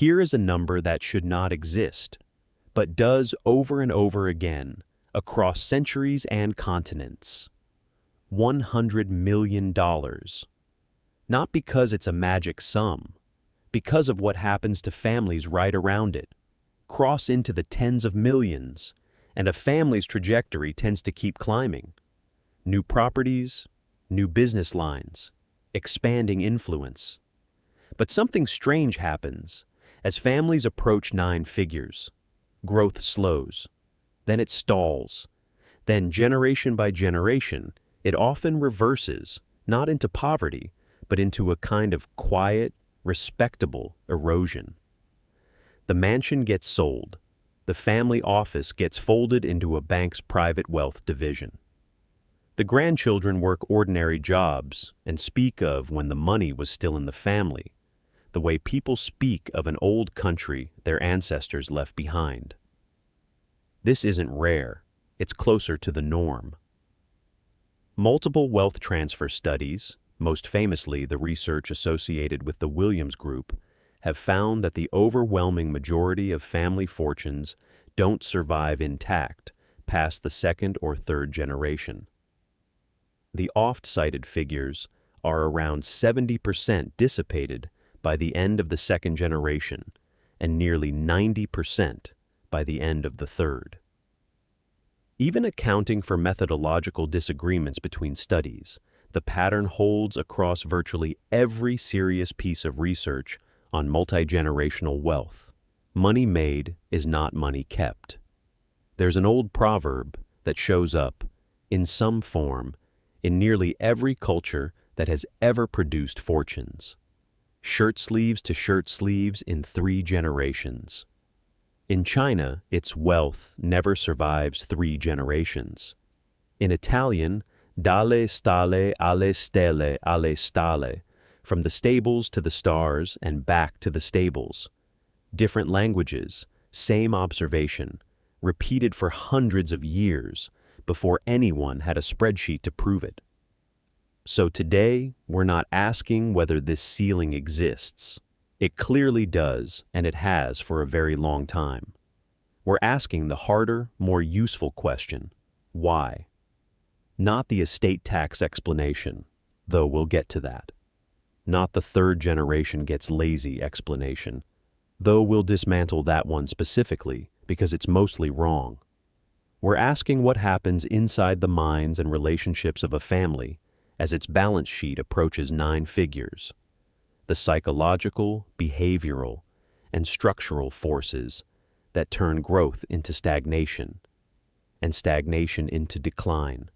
Here is a number that should not exist, but does over and over again across centuries and continents. $100 million. Not because it's a magic sum, because of what happens to families right around it. Cross into the tens of millions, and a family's trajectory tends to keep climbing. New properties, new business lines, expanding influence. But something strange happens as families approach 9 figures. Growth slows, then it stalls. Then, generation by generation, it often reverses, not into poverty, but into a kind of quiet, respectable erosion. The mansion gets sold. The family office gets folded into a bank's private wealth division. The grandchildren work ordinary jobs and speak of when the money was still in the family, the way people speak of an old country their ancestors left behind. This isn't rare, it's closer to the norm. Multiple wealth transfer studies, most famously the research associated with the Williams Group, have found that the overwhelming majority of family fortunes don't survive intact past the 2nd or 3rd generation. The oft-cited figures are around 70% dissipated by the end of the 2nd generation and nearly 90% by the end of the 3rd. Even accounting for methodological disagreements between studies, the pattern holds across virtually every serious piece of research on multi-generational wealth. Money made is not money kept. There's an old proverb that shows up, in some form, in nearly every culture that has ever produced fortunes. Shirt sleeves to shirt sleeves in 3 generations. In China, its wealth never survives 3 generations. In Italian, dalle stalle alle stelle alle stalle, from the stables to the stars and back to the stables. Different languages, same observation, repeated for hundreds of years before anyone had a spreadsheet to prove it. So today, we're not asking whether this ceiling exists. It clearly does, and it has for a very long time. We're asking the harder, more useful question, why? Not the estate tax explanation, though we'll get to that. Not the 3rd generation gets lazy explanation, though we'll dismantle that one specifically because it's mostly wrong. We're asking what happens inside the minds and relationships of a family as its balance sheet approaches 9 figures. The psychological, behavioral, and structural forces that turn growth into stagnation, and stagnation into decline.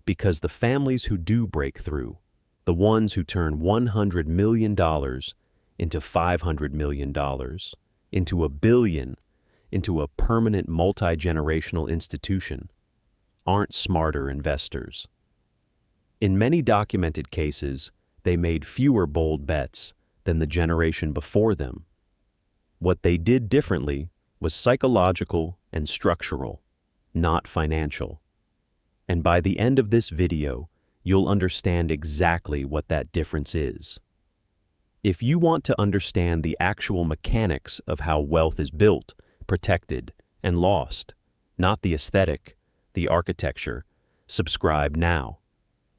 Because the families who do break through, the ones who turn $100 million into $500 million, into $1 billion, into a permanent multi-generational institution, aren't smarter investors. In many documented cases, they made fewer bold bets than the generation before them. What they did differently was psychological and structural, not financial. And by the end of this video, you'll understand exactly what that difference is. If you want to understand the actual mechanics of how wealth is built, protected, and lost, not the aesthetic, the architecture, subscribe now.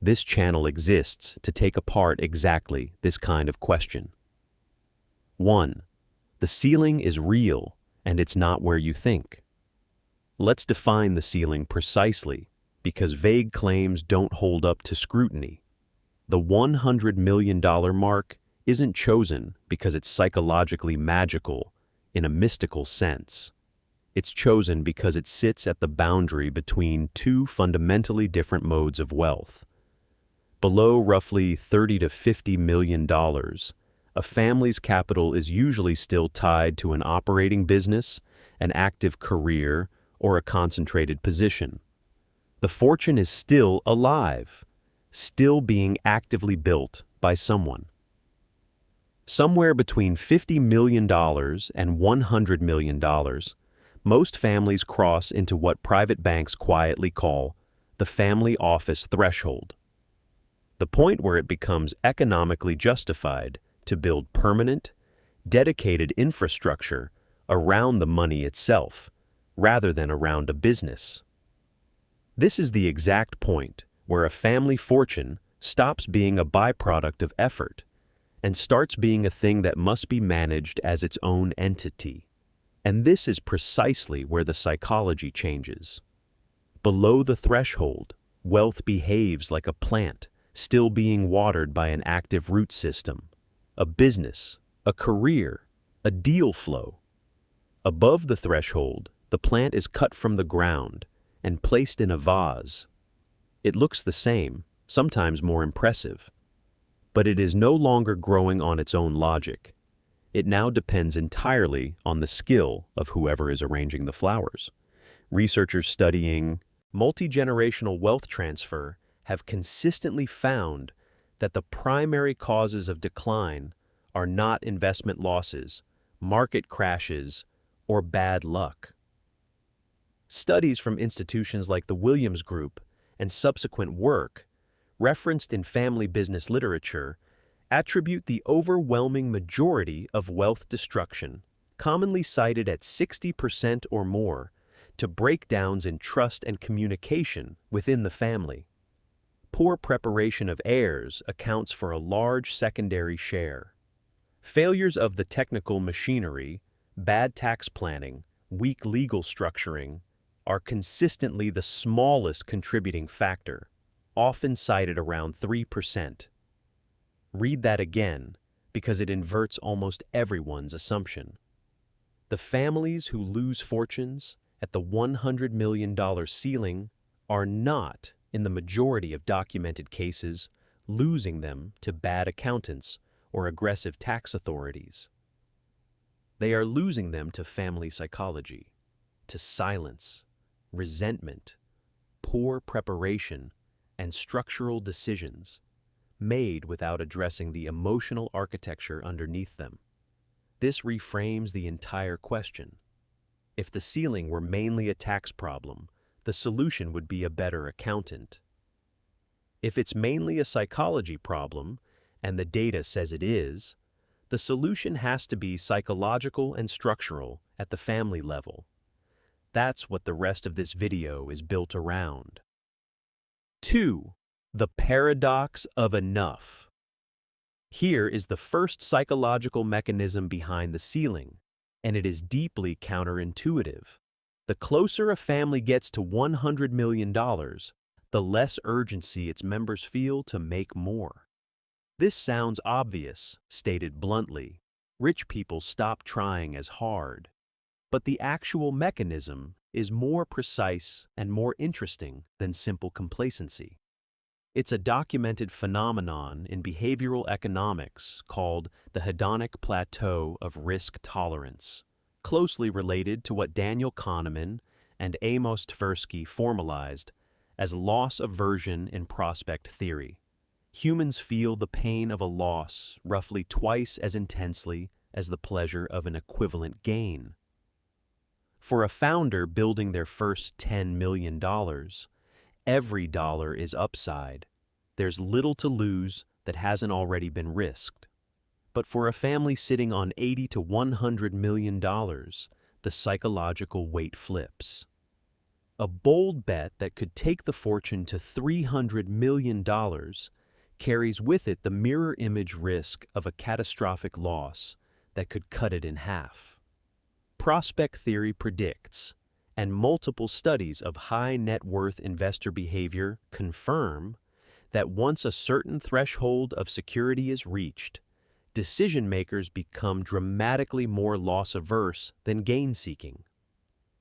This channel exists to take apart exactly this kind of question. 1. The ceiling is real, and it's not where you think. Let's define the ceiling precisely, because vague claims don't hold up to scrutiny. The $100 million mark isn't chosen because it's psychologically magical in a mystical sense. It's chosen because it sits at the boundary between 2 fundamentally different modes of wealth. Below roughly $30 to $50 million, a family's capital is usually still tied to an operating business, an active career, or a concentrated position. The fortune is still alive, still being actively built by someone. Somewhere between $50 million and $100 million, most families cross into what private banks quietly call the family office threshold, the point where it becomes economically justified to build permanent, dedicated infrastructure around the money itself, rather than around a business. This is the exact point where a family fortune stops being a byproduct of effort and starts being a thing that must be managed as its own entity. And this is precisely where the psychology changes. Below the threshold, wealth behaves like a plant, still being watered by an active root system, a business, a career, a deal flow. Above the threshold, the plant is cut from the ground and placed in a vase. It looks the same, sometimes more impressive, but it is no longer growing on its own logic. It now depends entirely on the skill of whoever is arranging the flowers. Researchers studying multi-generational wealth transfer have consistently found that the primary causes of decline are not investment losses, market crashes, or bad luck. Studies from institutions like the Williams Group and subsequent work, referenced in family business literature, attribute the overwhelming majority of wealth destruction, commonly cited at 60% or more, to breakdowns in trust and communication within the family. Poor preparation of heirs accounts for a large secondary share. Failures of the technical machinery, bad tax planning, weak legal structuring, are consistently the smallest contributing factor, often cited around 3%. Read that again, because it inverts almost everyone's assumption. The families who lose fortunes at the $100 million ceiling are not, in the majority of documented cases, losing them to bad accountants or aggressive tax authorities. They are losing them to family psychology, to silence, resentment, poor preparation, and structural decisions made without addressing the emotional architecture underneath them. This reframes the entire question. If the ceiling were mainly a tax problem, the solution would be a better accountant. If it's mainly a psychology problem, and the data says it is, the solution has to be psychological and structural at the family level. That's what the rest of this video is built around. 2. The paradox of enough. Here is the first psychological mechanism behind the ceiling, and it is deeply counterintuitive. The closer a family gets to $100 million, the less urgency its members feel to make more. This sounds obvious, stated bluntly. Rich people stop trying as hard. But the actual mechanism is more precise and more interesting than simple complacency. It's a documented phenomenon in behavioral economics called the hedonic plateau of risk tolerance, closely related to what Daniel Kahneman and Amos Tversky formalized as loss aversion in prospect theory. Humans feel the pain of a loss roughly twice as intensely as the pleasure of an equivalent gain. For a founder building their first $10 million, every dollar is upside. There's little to lose that hasn't already been risked. But for a family sitting on $80 to $100 million, the psychological weight flips. A bold bet that could take the fortune to $300 million carries with it the mirror image risk of a catastrophic loss that could cut it in half. Prospect theory predicts, and multiple studies of high net worth investor behavior confirm, that once a certain threshold of security is reached, decision makers become dramatically more loss averse than gain seeking,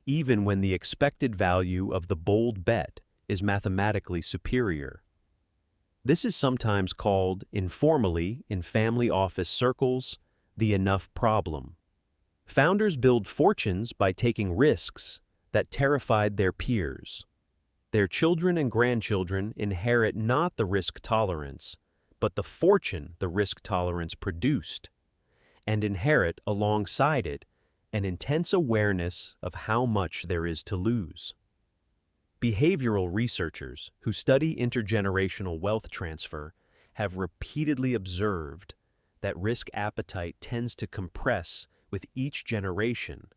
even when the expected value of the bold bet is mathematically superior. This is sometimes called, informally, in family office circles, the enough problem. Founders build fortunes by taking risks that terrified their peers. Their children and grandchildren inherit not the risk tolerance, but the fortune the risk tolerance produced, and inherit alongside it an intense awareness of how much there is to lose. Behavioral researchers who study intergenerational wealth transfer have repeatedly observed that risk appetite tends to compress with each generation,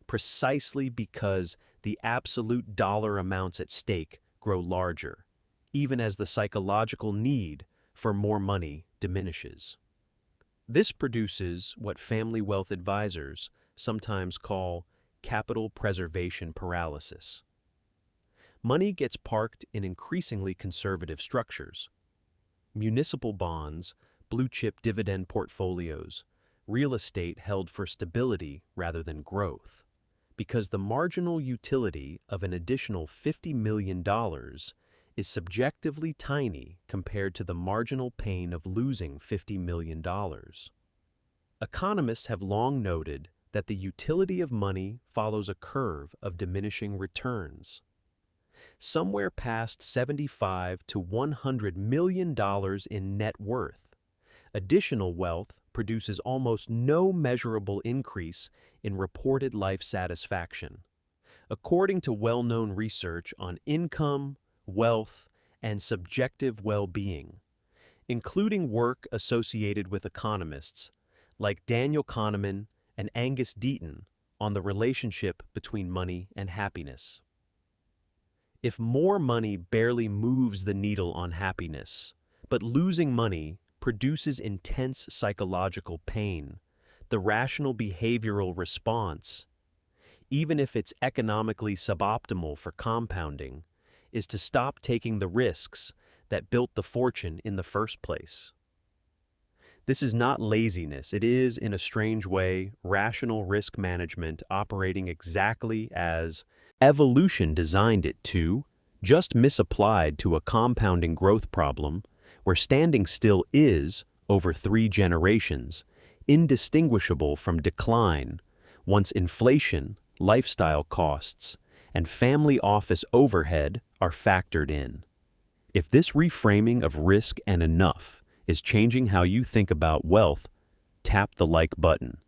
precisely because the absolute dollar amounts at stake grow larger, even as the psychological need for more money diminishes. This produces what family wealth advisors sometimes call capital preservation paralysis. Money gets parked in increasingly conservative structures. Municipal bonds, blue-chip dividend portfolios, real estate held for stability rather than growth, because the marginal utility of an additional $50 million is subjectively tiny compared to the marginal pain of losing $50 million. Economists have long noted that the utility of money follows a curve of diminishing returns. Somewhere past $75 to $100 million in net worth, additional wealth produces almost no measurable increase in reported life satisfaction. According to well-known research on income, wealth, and subjective well-being, including work associated with economists like Daniel Kahneman and Angus Deaton on the relationship between money and happiness. If more money barely moves the needle on happiness, but losing money produces intense psychological pain, the rational behavioral response, even if it's economically suboptimal for compounding, is to stop taking the risks that built the fortune in the first place. This is not laziness. It is, in a strange way, rational risk management operating exactly as evolution designed it to, just misapplied to a compounding growth problem where standing still is, over 3 generations, indistinguishable from decline once inflation, lifestyle costs, and family office overhead are factored in. If this reframing of risk and enough is changing how you think about wealth, tap the like button.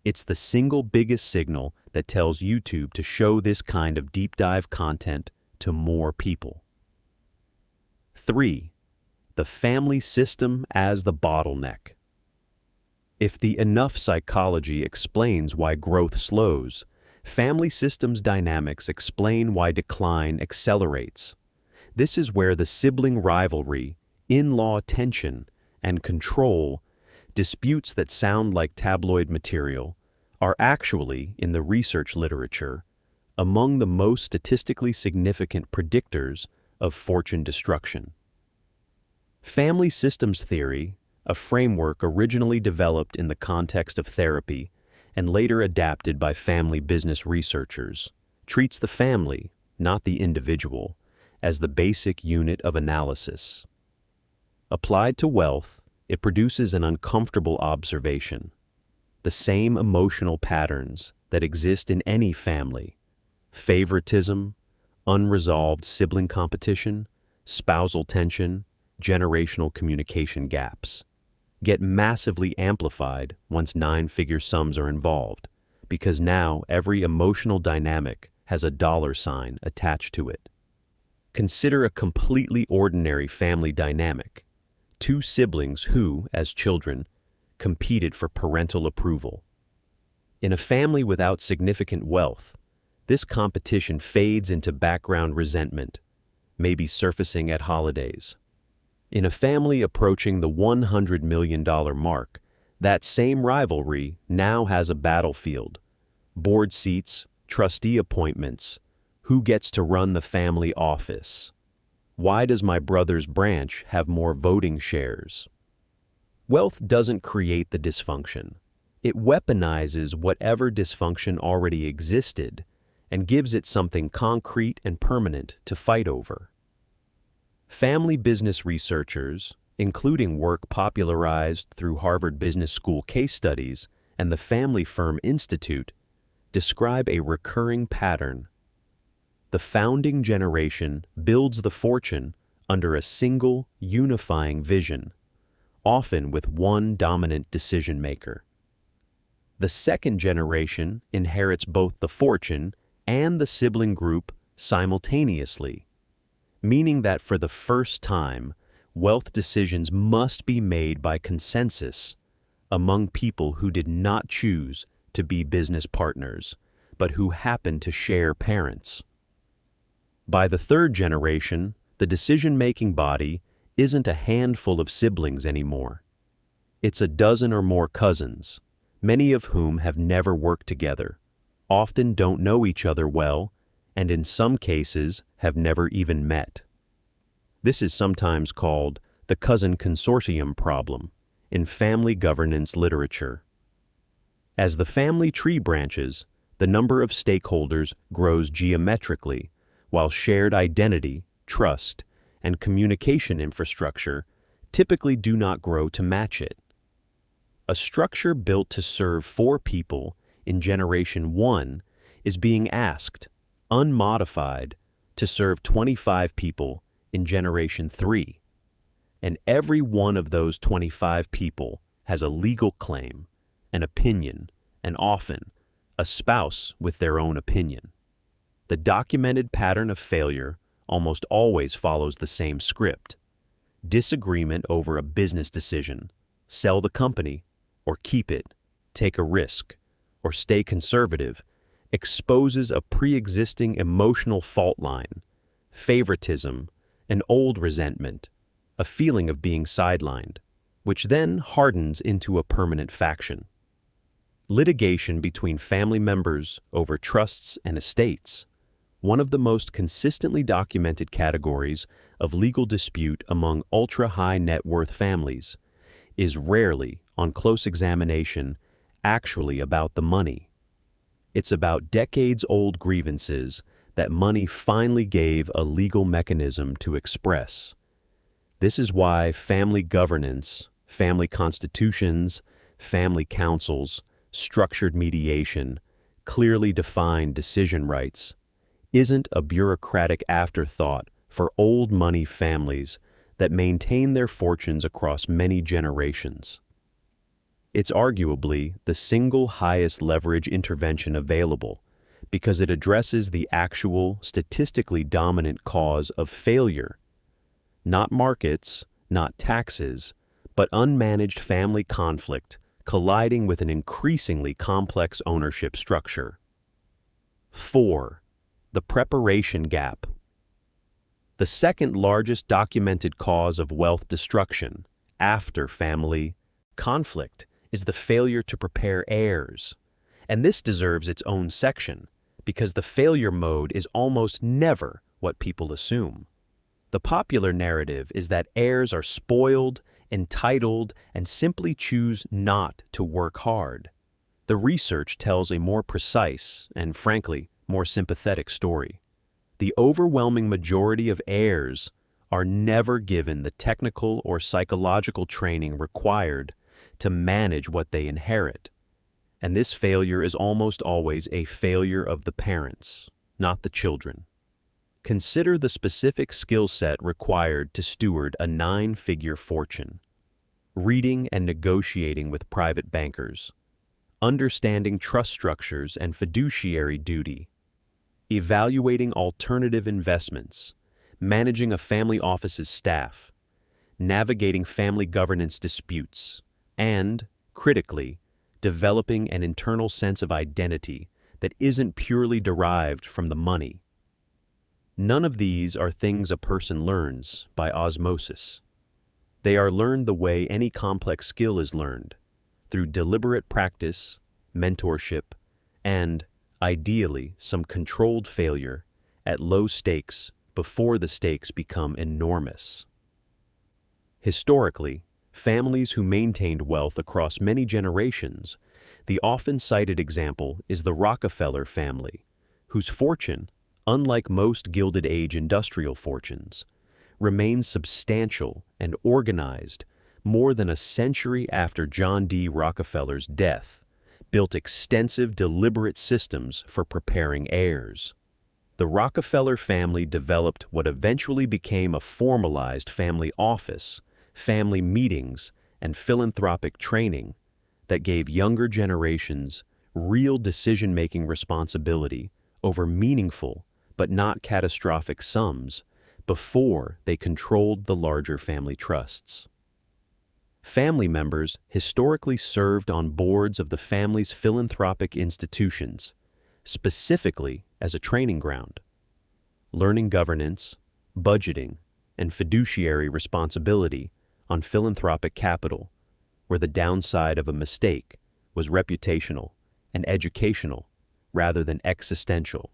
It's the single biggest signal that tells YouTube to show this kind of deep dive content to more people. 3. The family system as the bottleneck. If the enough psychology explains why growth slows, family systems dynamics explain why decline accelerates. This is where the sibling rivalry, in-law tension, and control, disputes that sound like tabloid material, are actually, in the research literature, among the most statistically significant predictors of fortune destruction. Family systems theory, a framework originally developed in the context of therapy and later adapted by family business researchers, treats the family, not the individual, as the basic unit of analysis. Applied to wealth, it produces an uncomfortable observation. The same emotional patterns that exist in any family, favoritism, unresolved sibling competition, spousal tension, generational communication gaps, get massively amplified once 9-figure sums are involved, because now every emotional dynamic has a dollar sign attached to it. Consider a completely ordinary family dynamic. 2 siblings who, as children, competed for parental approval. In a family without significant wealth, this competition fades into background resentment, maybe surfacing at holidays. In a family approaching the $100 million mark, that same rivalry now has a battlefield. Board seats, trustee appointments, who gets to run the family office? Why does my brother's branch have more voting shares? Wealth doesn't create the dysfunction. It weaponizes whatever dysfunction already existed and gives it something concrete and permanent to fight over. Family business researchers, including work popularized through Harvard Business School case studies and the Family Firm Institute, describe a recurring pattern. The founding generation builds the fortune under a single, unifying vision, often with one dominant decision-maker. The second generation inherits both the fortune and the sibling group simultaneously, meaning that for the first time, wealth decisions must be made by consensus, among people who did not choose to be business partners, but who happened to share parents. By the third generation, the decision-making body isn't a handful of siblings anymore. It's a dozen or more cousins, many of whom have never worked together, often don't know each other well, and in some cases have never even met. This is sometimes called the cousin consortium problem in family governance literature. As the family tree branches, the number of stakeholders grows geometrically, while shared identity, trust, and communication infrastructure typically do not grow to match it. A structure built to serve 4 people in Generation 1 is being asked, unmodified, to serve 25 people in Generation 3. And every one of those 25 people has a legal claim, an opinion, and often a spouse with their own opinion. The documented pattern of failure almost always follows the same script. Disagreement over a business decision, sell the company, or keep it, take a risk, or stay conservative, exposes a pre-existing emotional fault line, favoritism, an old resentment, a feeling of being sidelined, which then hardens into a permanent faction. Litigation between family members over trusts and estates, one of the most consistently documented categories of legal dispute among ultra-high net worth families, is rarely, on close examination, actually about the money. It's about decades-old grievances that money finally gave a legal mechanism to express. This is why family governance, family constitutions, family councils, structured mediation, clearly defined decision rights, isn't a bureaucratic afterthought for old money families that maintain their fortunes across many generations. It's arguably the single highest leverage intervention available because it addresses the actual, statistically dominant cause of failure. Not markets, not taxes, but unmanaged family conflict colliding with an increasingly complex ownership structure. 4. The preparation gap. The second largest documented cause of wealth destruction after family conflict is the failure to prepare heirs. And this deserves its own section because the failure mode is almost never what people assume. The popular narrative is that heirs are spoiled, entitled, and simply choose not to work hard. The research tells a more precise and, frankly, more sympathetic story. The overwhelming majority of heirs are never given the technical or psychological training required to manage what they inherit. And this failure is almost always a failure of the parents, not the children. Consider the specific skill set required to steward a 9-figure fortune. Reading and negotiating with private bankers, understanding trust structures and fiduciary duty, evaluating alternative investments, managing a family office's staff, navigating family governance disputes, and, critically, developing an internal sense of identity that isn't purely derived from the money. None of these are things a person learns by osmosis. They are learned the way any complex skill is learned, through deliberate practice, mentorship, and, ideally, some controlled failure at low stakes before the stakes become enormous. Historically, families who maintained wealth across many generations, the often cited example is the Rockefeller family, whose fortune, unlike most Gilded Age industrial fortunes, remains substantial and organized more than a century after John D. Rockefeller's death, built extensive deliberate systems for preparing heirs. The Rockefeller family developed what eventually became a formalized family office, family meetings, and philanthropic training that gave younger generations real decision-making responsibility over meaningful but not catastrophic sums before they controlled the larger family trusts. Family members historically served on boards of the family's philanthropic institutions, specifically as a training ground. Learning governance, budgeting, and fiduciary responsibility on philanthropic capital, where the downside of a mistake was reputational and educational rather than existential.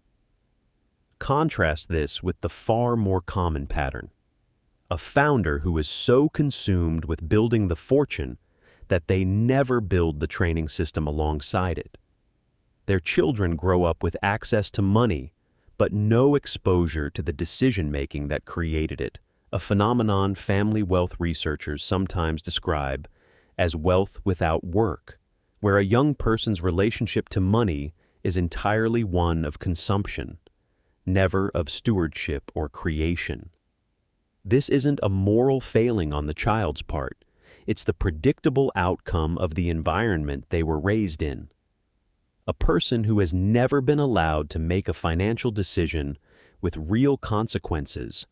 Contrast this with the far more common pattern: a founder who is so consumed with building the fortune that they never build the training system alongside it. Their children grow up with access to money, but no exposure to the decision-making that created it, a phenomenon family wealth researchers sometimes describe as wealth without work, where a young person's relationship to money is entirely one of consumption, never of stewardship or creation. This isn't a moral failing on the child's part. It's the predictable outcome of the environment they were raised in. A person who has never been allowed to make a financial decision with real consequences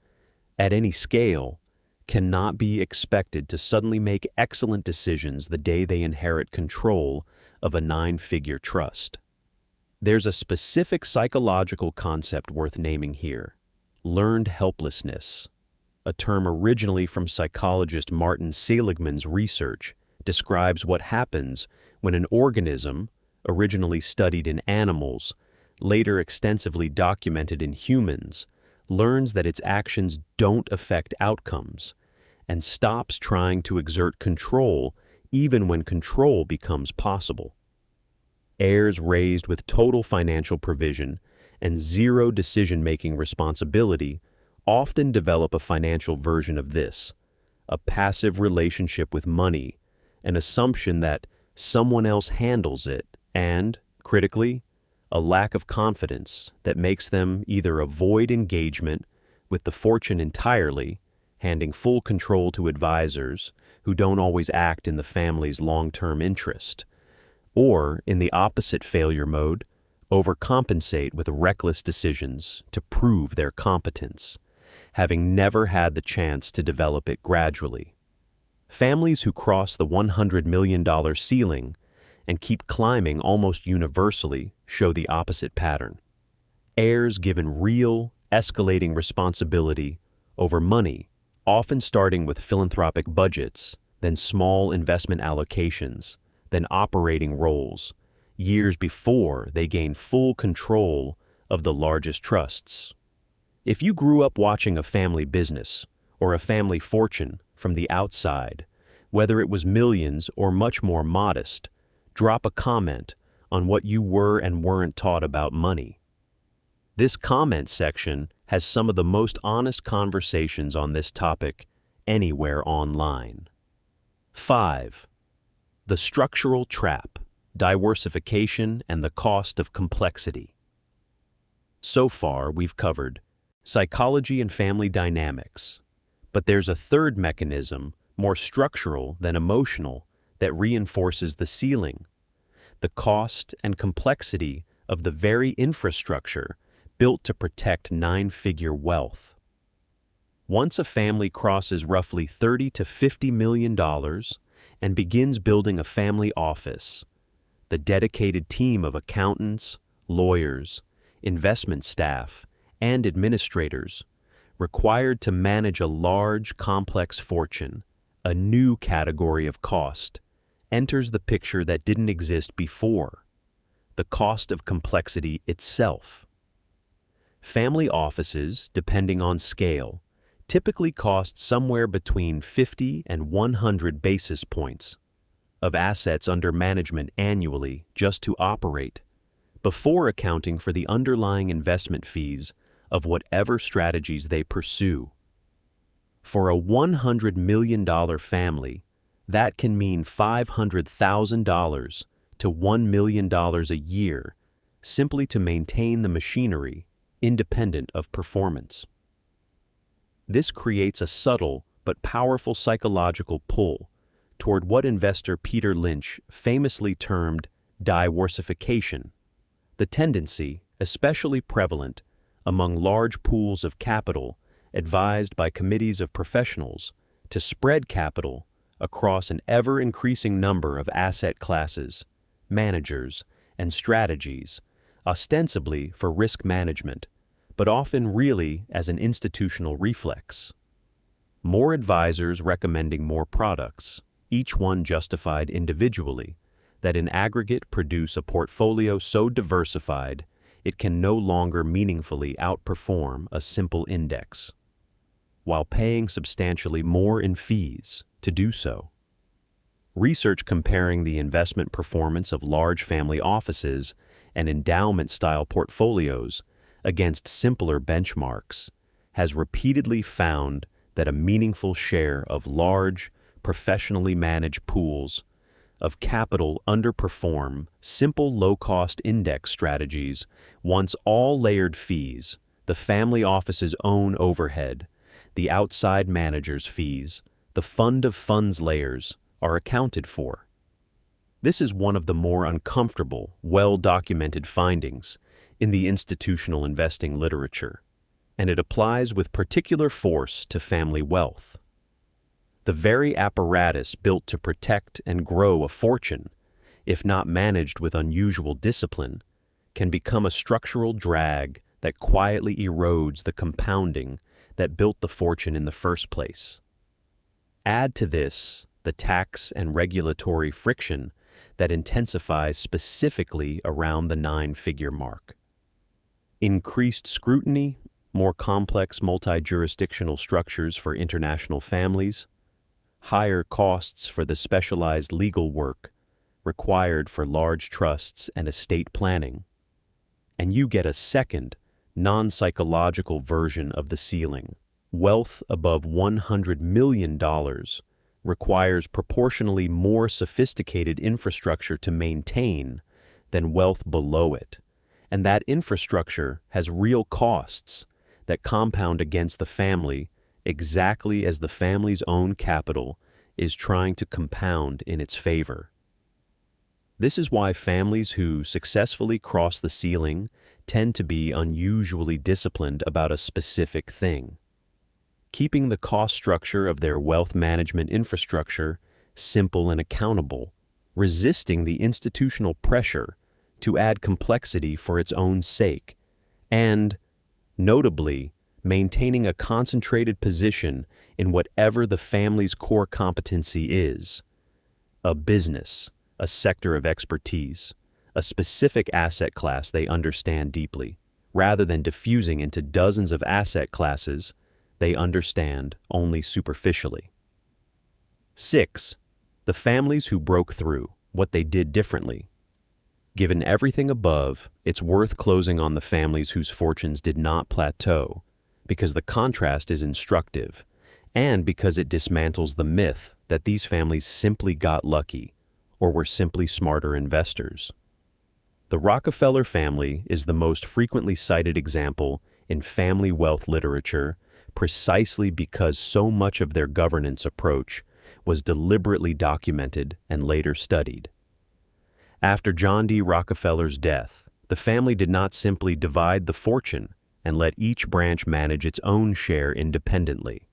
at any scale cannot be expected to suddenly make excellent decisions the day they inherit control of a 9-figure trust. There's a specific psychological concept worth naming here: learned helplessness. A term originally from psychologist Martin Seligman's research, describes what happens when an organism, originally studied in animals, later extensively documented in humans, learns that its actions don't affect outcomes and stops trying to exert control even when control becomes possible. Heirs raised with total financial provision and zero decision-making responsibility often develop a financial version of this: a passive relationship with money, an assumption that someone else handles it, and, critically, a lack of confidence that makes them either avoid engagement with the fortune entirely, handing full control to advisors who don't always act in the family's long-term interest, or, in the opposite failure mode, overcompensate with reckless decisions to prove their competence, having never had the chance to develop it gradually. Families who cross the $100 million ceiling and keep climbing almost universally show the opposite pattern. Heirs given real, escalating responsibility over money, often starting with philanthropic budgets, then small investment allocations, then operating roles, years before they gain full control of the largest trusts. If you grew up watching a family business or a family fortune from the outside, whether it was millions or much more modest, drop a comment on what you were and weren't taught about money. This comment section has some of the most honest conversations on this topic anywhere online. 5. The structural trap: diversification and the cost of complexity. So far, we've covered psychology and family dynamics, but there's a third mechanism, more structural than emotional, that reinforces the ceiling: the cost and complexity of the very infrastructure built to protect 9-figure wealth. Once a family crosses roughly $30 to $50 million and begins building a family office, the dedicated team of accountants, lawyers, investment staff, and administrators required to manage a large, complex fortune, a new category of cost, enters the picture that didn't exist before: the cost of complexity itself. Family offices, depending on scale, typically cost somewhere between 50 and 100 basis points of assets under management annually just to operate, before accounting for the underlying investment fees of whatever strategies they pursue. For a $100 million family, that can mean $500,000 to $1 million a year simply to maintain the machinery, independent of performance. This creates a subtle but powerful psychological pull toward what investor Peter Lynch famously termed diversification, the tendency, especially prevalent among large pools of capital advised by committees of professionals, to spread capital across an ever-increasing number of asset classes, managers, and strategies, ostensibly for risk management, but often really as an institutional reflex. More advisors recommending more products, each one justified individually, that in aggregate produce a portfolio so diversified it can no longer meaningfully outperform a simple index, while paying substantially more in fees to do so. Research comparing the investment performance of large family offices and endowment-style portfolios against simpler benchmarks has repeatedly found that a meaningful share of large, professionally managed pools of capital underperform simple low-cost index strategies once all layered fees, the family office's own overhead, the outside manager's fees, the fund of funds layers are accounted for. This is one of the more uncomfortable, well-documented findings in the institutional investing literature, and it applies with particular force to family wealth. The very apparatus built to protect and grow a fortune, if not managed with unusual discipline, can become a structural drag that quietly erodes the compounding that built the fortune in the first place. Add to this the tax and regulatory friction that intensifies specifically around the nine-figure mark. Increased scrutiny, more complex multi-jurisdictional structures for international families, higher costs for the specialized legal work required for large trusts and estate planning, and you get a second, non-psychological version of the ceiling. Wealth above $100 million requires proportionally more sophisticated infrastructure to maintain than wealth below it, and that infrastructure has real costs that compound against the family exactly as the family's own capital is trying to compound in its favor. This is why families who successfully cross the ceiling tend to be unusually disciplined about a specific thing: keeping the cost structure of their wealth management infrastructure simple and accountable, resisting the institutional pressure to add complexity for its own sake, and, notably, maintaining a concentrated position in whatever the family's core competency is: a business, a sector of expertise, a specific asset class they understand deeply, rather than diffusing into dozens of asset classes they understand only superficially. 6. The families who broke through, what they did differently. Given everything above, it's worth closing on the families whose fortunes did not plateau, because the contrast is instructive, and because it dismantles the myth that these families simply got lucky or were simply smarter investors. The Rockefeller family is the most frequently cited example in family wealth literature precisely because so much of their governance approach was deliberately documented and later studied. After John D. Rockefeller's death, the family did not simply divide the fortune and let each branch manage its own share independently.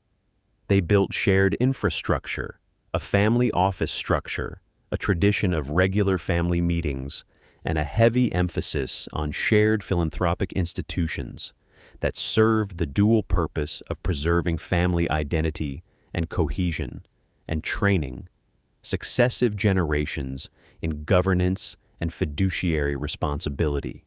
They built shared infrastructure, a family office structure, a tradition of regular family meetings, and a heavy emphasis on shared philanthropic institutions that served the dual purpose of preserving family identity and cohesion and training successive generations in governance and fiduciary responsibility.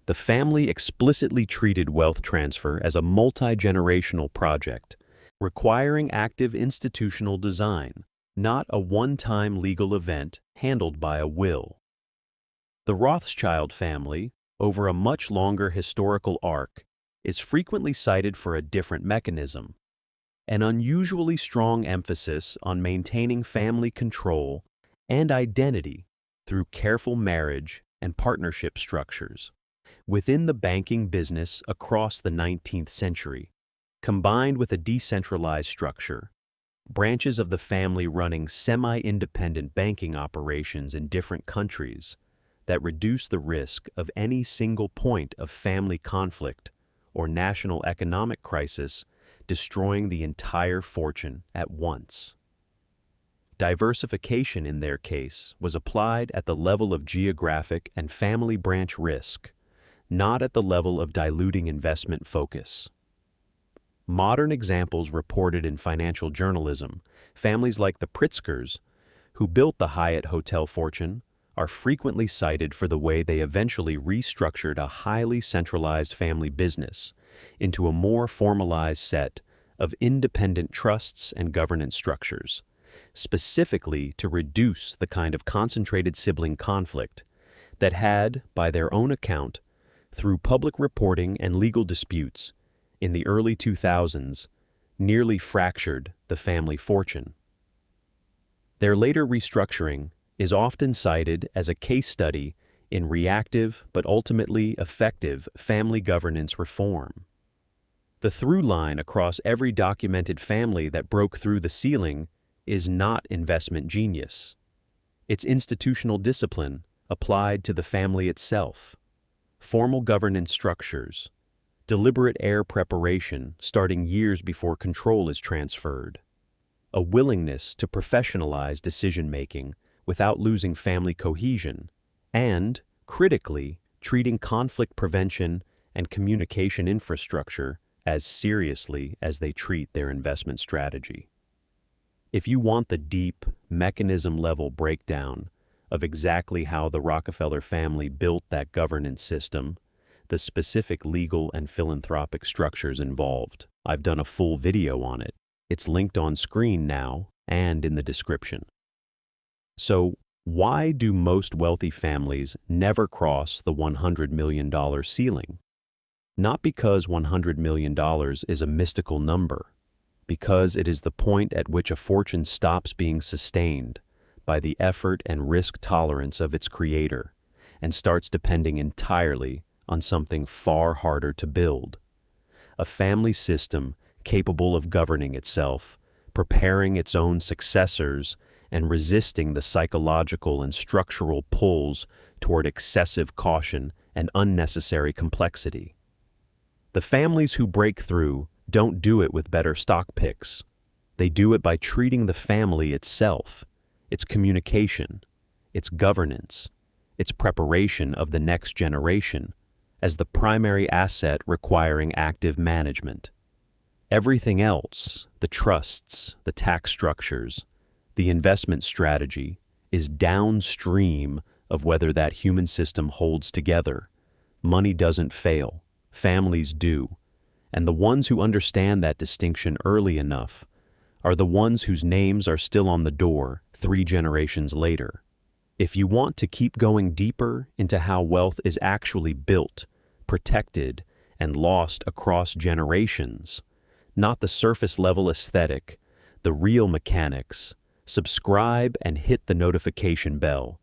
The family explicitly treated wealth transfer as a multi-generational project, requiring active institutional design, not a one-time legal event handled by a will. The Rothschild family, over a much longer historical arc, is frequently cited for a different mechanism: an unusually strong emphasis on maintaining family control and identity through careful marriage and partnership structures within the banking business across the 19th century, combined with a decentralized structure, branches of the family running semi-independent banking operations in different countries that reduce the risk of any single point of family conflict or national economic crisis destroying the entire fortune at once. Diversification in their case was applied at the level of geographic and family branch risk, not at the level of diluting investment focus. Modern examples reported in financial journalism, families like the Pritzkers, who built the Hyatt hotel fortune, are frequently cited for the way they eventually restructured a highly centralized family business into a more formalized set of independent trusts and governance structures, specifically to reduce the kind of concentrated sibling conflict that had, by their own account, through public reporting and legal disputes in the early 2000s, nearly fractured the family fortune. Their later restructuring is often cited as a case study in reactive but ultimately effective family governance reform. The through line across every documented family that broke through the ceiling is not investment genius. It's institutional discipline applied to the family itself, formal governance structures, deliberate heir preparation starting years before control is transferred, a willingness to professionalize decision-making without losing family cohesion, and, critically, treating conflict prevention and communication infrastructure as seriously as they treat their investment strategy. If you want the deep, mechanism-level breakdown of exactly how the Rockefeller family built that governance system, the specific legal and philanthropic structures involved, I've done a full video on it. It's linked on screen now and in the description. So, why do most wealthy families never cross the $100 million ceiling? Not because $100 million is a mystical number, because it is the point at which a fortune stops being sustained by the effort and risk tolerance of its creator and starts depending entirely on something far harder to build. A family system capable of governing itself, preparing its own successors, and resisting the psychological and structural pulls toward excessive caution and unnecessary complexity. The families who break through don't do it with better stock picks. They do it by treating the family itself, its communication, its governance, its preparation of the next generation, as the primary asset requiring active management. Everything else, the trusts, the tax structures, the investment strategy, is downstream of whether that human system holds together. Money doesn't fail, families do. And the ones who understand that distinction early enough are the ones whose names are still on the door 3 generations later. If you want to keep going deeper into how wealth is actually built, protected, and lost across generations, not the surface-level aesthetic, the real mechanics, subscribe and hit the notification bell.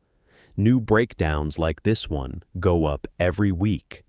New breakdowns like this one go up every week.